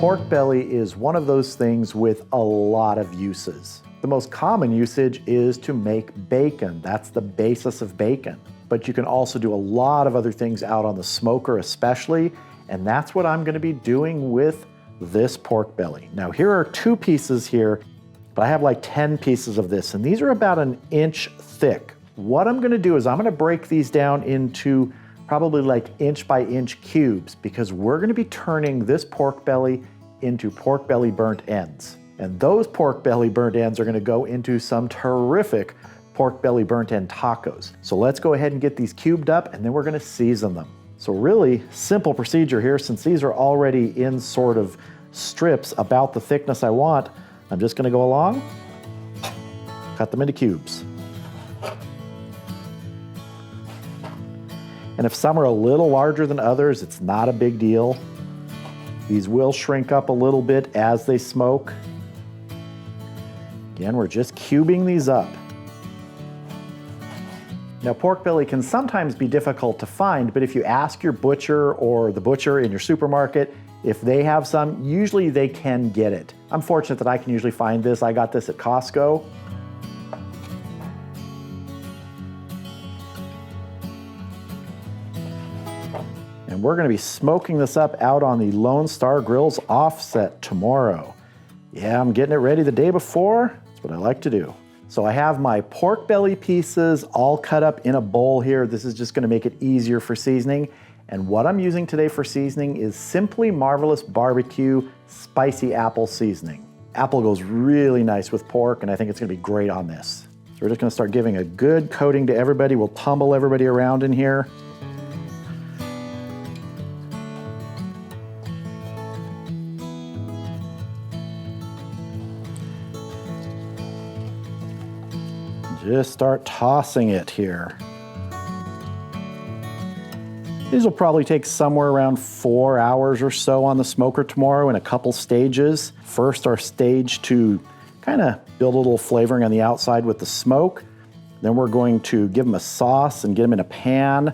Pork belly is one of those things with a lot of uses. The most common usage is to make bacon. That's the basis of bacon. But you can also do a lot of other things out on the smoker especially, and that's what I'm gonna be doing with this pork belly. Now here are 2 pieces here, but I have like 10 pieces of this, and these are about an inch thick. What I'm gonna do is I'm gonna break these down into probably like inch by inch cubes, because we're gonna be turning this pork belly into pork belly burnt ends. And those pork belly burnt ends are gonna go into some terrific pork belly burnt end tacos. So let's go ahead and get these cubed up, and then we're gonna season them. So really simple procedure here, since these are already in sort of strips about the thickness I want. I'm just gonna go along, cut them into cubes. And if some are a little larger than others, it's not a big deal. These will shrink up a little bit as they smoke. Again, we're just cubing these up. Now, pork belly can sometimes be difficult to find, but if you ask your butcher or the butcher in your supermarket, if they have some, usually they can get it. I'm fortunate that I can usually find this. I got this at Costco. And we're gonna be smoking this up out on the Lone Star Grillz offset tomorrow. Yeah, I'm getting it ready the day before. That's what I like to do. So I have my pork belly pieces all cut up in a bowl here. This is just gonna make it easier for seasoning. And what I'm using today for seasoning is Simply Marvelous Barbecue Spicy Apple Seasoning. Apple goes really nice with pork, and I think it's gonna be great on this. So we're just gonna start giving a good coating to everybody. We'll tumble everybody around in here. Just start tossing it here. These will probably take somewhere around 4 hours or so on the smoker tomorrow in a couple stages. First, our stage to kind of build a little flavoring on the outside with the smoke. Then we're going to give them a sauce and get them in a pan.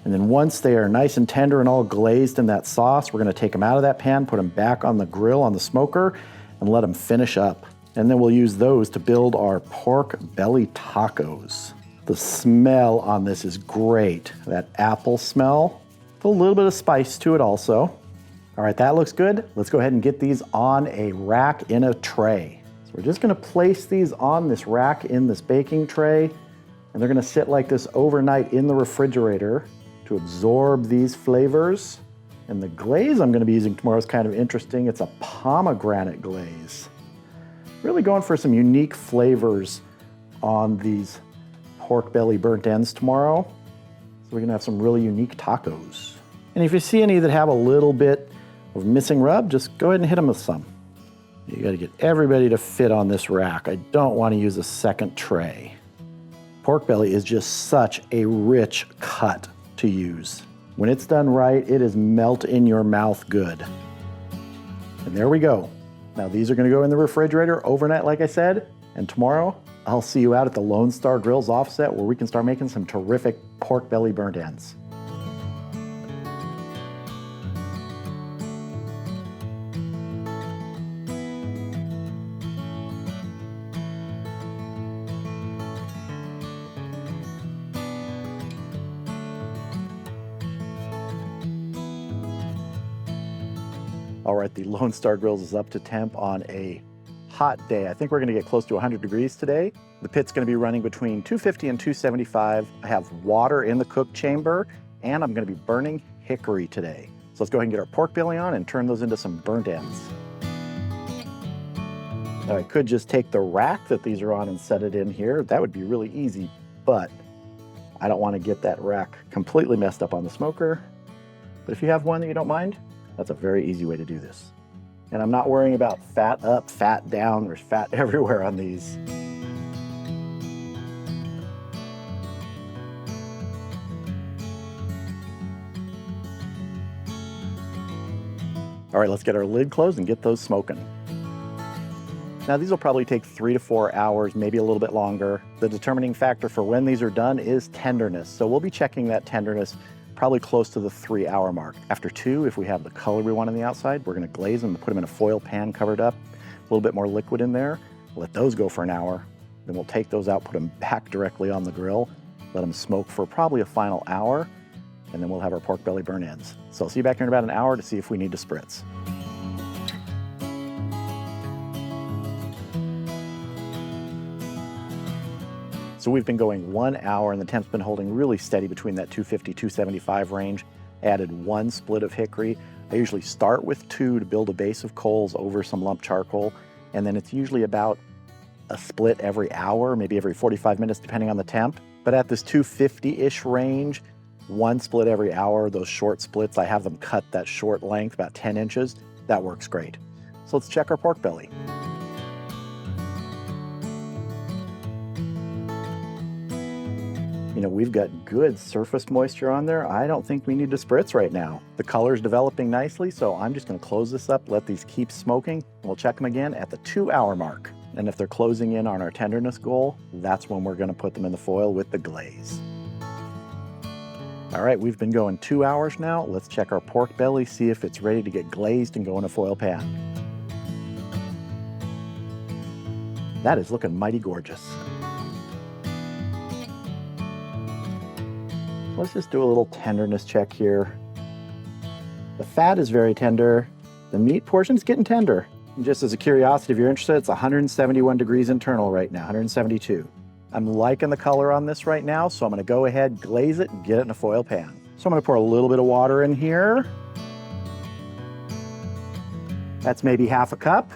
And then once they are nice and tender and all glazed in that sauce, we're gonna take them out of that pan, put them back on the grill on the smoker, and let them finish up. And then we'll use those to build our pork belly tacos. The smell on this is great. That apple smell, with a little bit of spice to it also. All right, that looks good. Let's go ahead and get these on a rack in a tray. So we're just gonna place these on this rack in this baking tray, and they're gonna sit like this overnight in the refrigerator to absorb these flavors. And the glaze I'm gonna be using tomorrow is kind of interesting. It's a pomegranate glaze. Really going for some unique flavors on these pork belly burnt ends tomorrow. So we're gonna have some really unique tacos. And if you see any that have a little bit of missing rub, just go ahead and hit them with some. You gotta get everybody to fit on this rack. I don't wanna use a second tray. Pork belly is just such a rich cut to use. When it's done right, it is melt in your mouth good. And there we go. Now these are gonna go in the refrigerator overnight, like I said, and tomorrow I'll see you out at the Lone Star Grillz offset where we can start making some terrific pork belly burnt ends. All right, the Lone Star Grillz is up to temp on a hot day. I think we're gonna get close to 100 degrees today. The pit's gonna be running between 250 and 275. I have water in the cook chamber, and I'm gonna be burning hickory today. So let's go ahead and get our pork belly on and turn those into some burnt ends. Now I could just take the rack that these are on and set it in here. That would be really easy, but I don't wanna get that rack completely messed up on the smoker. But if you have one that you don't mind, that's a very easy way to do this. And I'm not worrying about fat up, fat down. There's fat everywhere on these. All right, let's get our lid closed and get those smoking. Now these will probably take 3 to 4 hours, maybe a little bit longer. The determining factor for when these are done is tenderness. So we'll be checking that tenderness probably close to the 3-hour mark. After 2, if we have the color we want on the outside, we're gonna glaze them and put them in a foil pan covered up, a little bit more liquid in there, let those go for an hour, then we'll take those out, put them back directly on the grill, let them smoke for probably a final hour, and then we'll have our pork belly burnt ends. So I'll see you back here in about an hour to see if we need to spritz. So we've been going 1 hour and the temp's been holding really steady between that 250, 275 range. I added 1 split of hickory. I usually start with 2 to build a base of coals over some lump charcoal, and then it's usually about a split every hour, maybe every 45 minutes depending on the temp. But at this 250-ish range, 1 split every hour, those short splits, I have them cut that short length, about 10 inches. That works great. So let's check our pork belly. You know, we've got good surface moisture on there. I don't think we need to spritz right now. The color's developing nicely, so I'm just gonna close this up, let these keep smoking. We'll check them again at the 2-hour mark. And if they're closing in on our tenderness goal, that's when we're gonna put them in the foil with the glaze. All right, we've been going 2 hours now. Let's check our pork belly, see if it's ready to get glazed and go in a foil pan. That is looking mighty gorgeous. Let's just do a little tenderness check here. The fat is very tender. The meat portion's getting tender. And just as a curiosity, if you're interested, it's 171 degrees internal right now, 172. I'm liking the color on this right now, so I'm gonna go ahead, glaze it, and get it in a foil pan. So I'm gonna pour a little bit of water in here. That's maybe half a cup.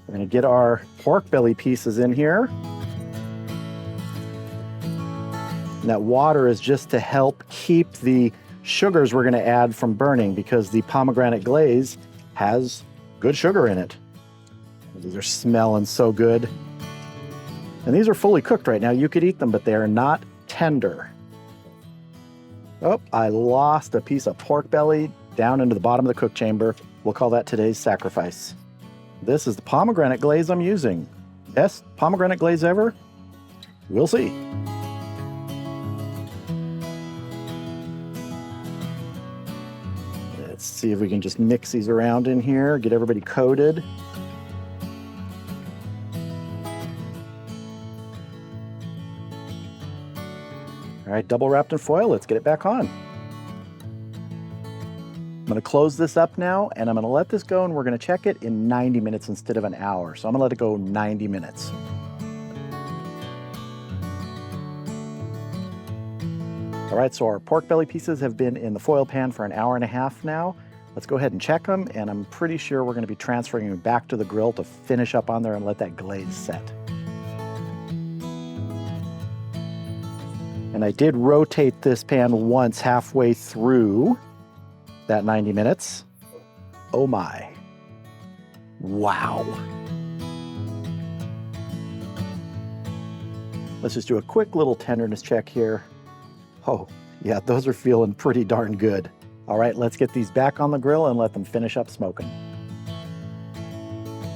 We're gonna get our pork belly pieces in here. And that water is just to help keep the sugars we're gonna add from burning, because the pomegranate glaze has good sugar in it. These are smelling so good. And these are fully cooked right now. You could eat them, but they are not tender. Oh, I lost a piece of pork belly down into the bottom of the cook chamber. We'll call that today's sacrifice. This is the pomegranate glaze I'm using. Best pomegranate glaze ever? We'll see. Let's see if we can just mix these around in here, get everybody coated. All right, double wrapped in foil, let's get it back on. I'm gonna close this up now, and I'm gonna let this go, and we're gonna check it in 90 minutes instead of an hour. So I'm gonna let it go 90 minutes. All right, so our pork belly pieces have been in the foil pan for an hour and a half now. Let's go ahead and check them, and I'm pretty sure we're gonna be transferring them back to the grill to finish up on there and let that glaze set. And I did rotate this pan once halfway through that 90 minutes. Oh my. Wow. Let's just do a quick little tenderness check here. Oh, yeah, those are feeling pretty darn good. All right, let's get these back on the grill and let them finish up smoking.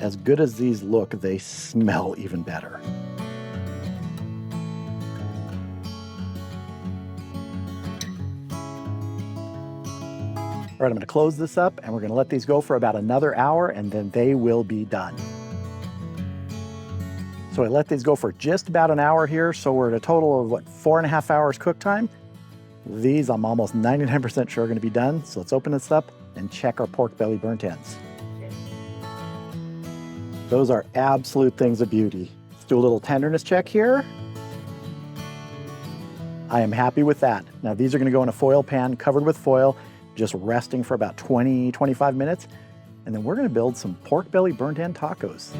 As good as these look, they smell even better. All right, I'm gonna close this up, and we're gonna let these go for about another hour, and then they will be done. So I let these go for just about an hour here, so we're at a total of, 4.5 hours cook time. These, I'm almost 99% sure are gonna be done, so let's open this up and check our pork belly burnt ends. Those are absolute things of beauty. Let's do a little tenderness check here. I am happy with that. Now these are gonna go in a foil pan covered with foil, just resting for about 20, 25 minutes. And then we're gonna build some pork belly burnt end tacos.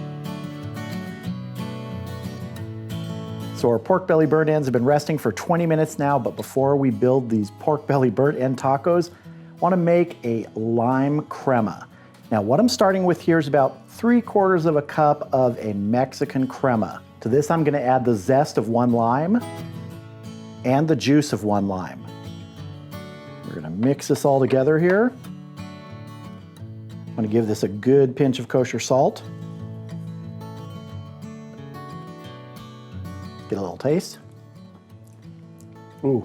So our pork belly burnt ends have been resting for 20 minutes now, but before we build these pork belly burnt end tacos, I wanna make a lime crema. Now what I'm starting with here is about 3/4 of a cup of a Mexican crema. To this I'm gonna add the zest of 1 lime and the juice of 1 lime. We're gonna mix this all together here. I'm gonna give this a good pinch of kosher salt. Get a little taste. Ooh,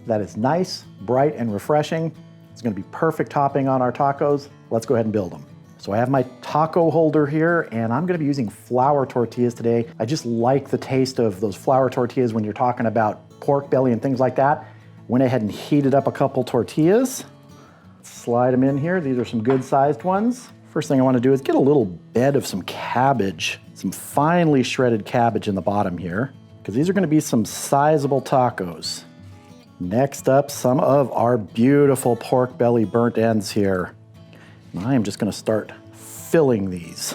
that is nice, bright, and refreshing. It's gonna be perfect topping on our tacos. Let's go ahead and build them. So I have my taco holder here, and I'm gonna be using flour tortillas today. I just like the taste of those flour tortillas when you're talking about pork belly and things like that. Went ahead and heated up a couple tortillas. Slide them in here. These are some good sized ones. First thing I wanna do is get a little bed of some cabbage, some finely shredded cabbage in the bottom here, because these are gonna be some sizable tacos. Next up, some of our beautiful pork belly burnt ends here. And I am just gonna start filling these.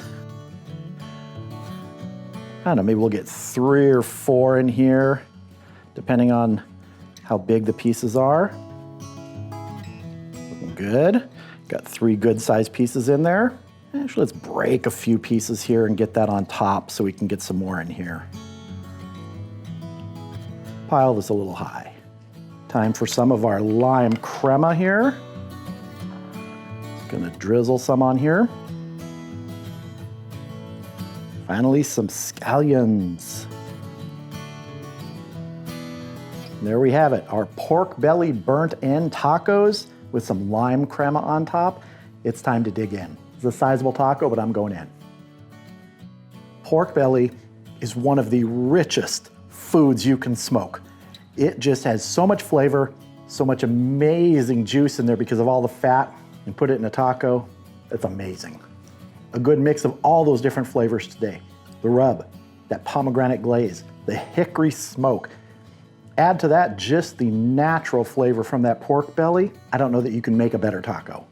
I don't know, maybe we'll get 3 or 4 in here, depending on how big the pieces are. Looking good. Got 3 good sized pieces in there. Actually, let's break a few pieces here and get that on top so we can get some more in here. Pile this a little high. Time for some of our lime crema here. Gonna drizzle some on here. Finally, some scallions. There we have it, our pork belly burnt end tacos with some lime crema on top. It's time to dig in. It's a sizable taco, but I'm going in. Pork belly is one of the richest foods you can smoke. It just has so much flavor, so much amazing juice in there because of all the fat, and put it in a taco, it's amazing. A good mix of all those different flavors today. The rub, that pomegranate glaze, the hickory smoke. Add to that just the natural flavor from that pork belly. I don't know that you can make a better taco.